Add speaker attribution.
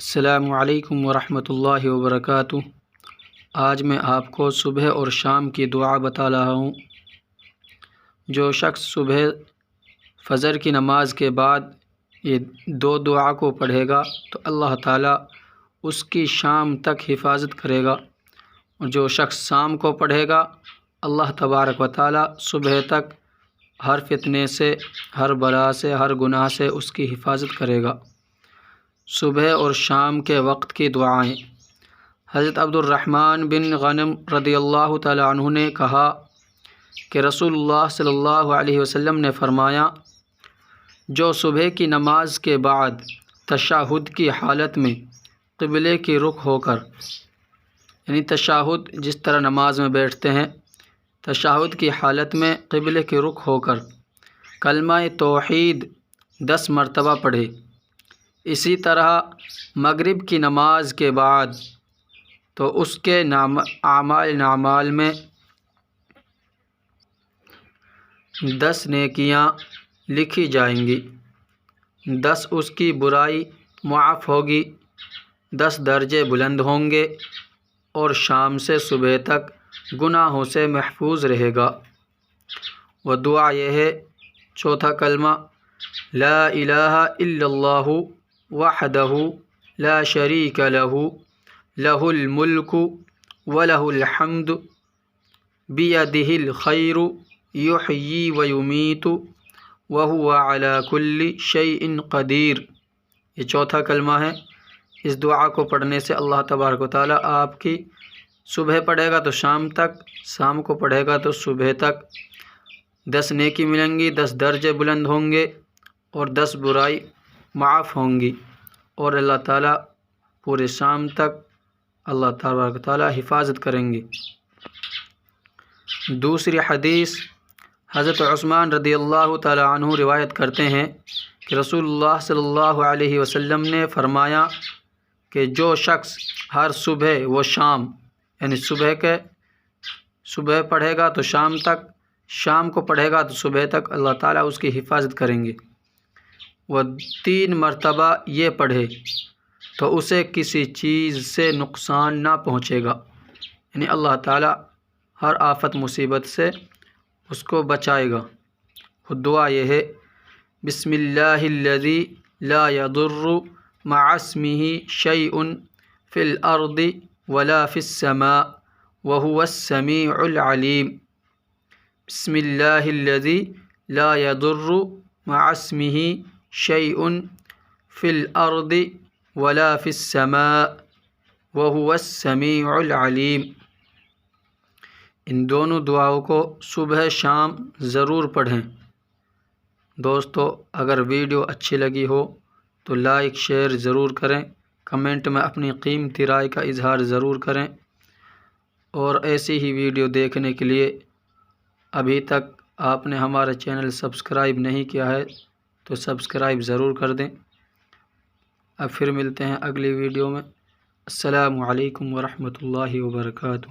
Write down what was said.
Speaker 1: السلام علیکم ورحمۃ اللہ وبرکاتہ۔ آج میں آپ کو صبح اور شام کی دعا بتا رہا ہوں۔ جو شخص صبح فجر کی نماز کے بعد یہ دو دعا کو پڑھے گا تو اللہ تعالیٰ اس کی شام تک حفاظت کرے گا، اور جو شخص شام کو پڑھے گا اللہ تبارک و تعالیٰ صبح تک ہر فتنے سے، ہر بلا سے، ہر گناہ سے اس کی حفاظت کرے گا۔ صبح اور شام کے وقت کی دعائیں۔ حضرت عبد الرحمن بن غنم رضی اللہ تعالی عنہ نے کہا کہ رسول اللہ صلی اللہ علیہ وسلم نے فرمایا، جو صبح کی نماز کے بعد تشہد کی حالت میں قبلے کی رخ ہو کر، یعنی تشہد جس طرح نماز میں بیٹھتے ہیں، تشہد کی حالت میں قبلے کی رخ ہو کر کلمہ توحید 10 مرتبہ پڑھے، اسی طرح مغرب کی نماز کے بعد تو اس کے اعمال میں 10 نیکیاں لکھی جائیں گی، 10 اس کی برائی معاف ہوگی، 10 درجے بلند ہوں گے، اور شام سے صبح تک گناہوں سے محفوظ رہے گا۔ وہ دعا یہ ہے، چوتھا کلمہ، لا الہ الا اللہ وحدہ لا شریک لہ لہ الملک ولہ الحمد بیدہ الخیر یحیی ویمیت وہو علی کل شیء قدیر۔ یہ چوتھا کلمہ ہے۔ اس دعا کو پڑھنے سے اللہ تبارک و تعالیٰ آپ کی صبح پڑھے گا تو شام تک، شام کو پڑھے گا تو صبح تک 10 نیکی ملیں گی، 10 درجے بلند ہوں گے، اور 10 برائی معاف ہوں گی، اور اللہ تعالیٰ پورے شام تک اللہ تبارک و تعالیٰ حفاظت کریں گے۔ دوسری حدیث، حضرت عثمان رضی اللہ تعالی عنہ روایت کرتے ہیں کہ رسول اللہ صلی اللہ علیہ وسلم نے فرمایا کہ جو شخص ہر صبح و شام، یعنی صبح پڑھے گا تو شام تک، شام کو پڑھے گا تو صبح تک اللہ تعالیٰ اس کی حفاظت کریں گے۔ وہ 3 مرتبہ یہ پڑھے تو اسے کسی چیز سے نقصان نہ پہنچے گا، یعنی اللہ تعالیٰ ہر آفت مصیبت سے اس کو بچائے گا۔ وہ دعا یہ ہے، بسم اللہ الذی لا یضر مع اسمہ شیء فی الارض ولا فی السماء وہو السمیع العلیم۔ بسم اللہ الذی لا یضر مع اسمہ شیء فی الارض ولا فی السماء وہو السمیع العلیم۔ ان دونوں دعاؤں کو صبح شام ضرور پڑھیں۔ دوستو، اگر ویڈیو اچھی لگی ہو تو لائک شیئر ضرور کریں، کمنٹ میں اپنی قیمتی رائے کا اظہار ضرور کریں، اور ایسی ہی ویڈیو دیکھنے کے لیے ابھی تک آپ نے ہمارا چینل سبسکرائب نہیں کیا ہے تو سبسکرائب ضرور کر دیں۔ اب پھر ملتے ہیں اگلی ویڈیو میں۔ السلام علیکم ورحمۃ اللہ وبرکاتہ۔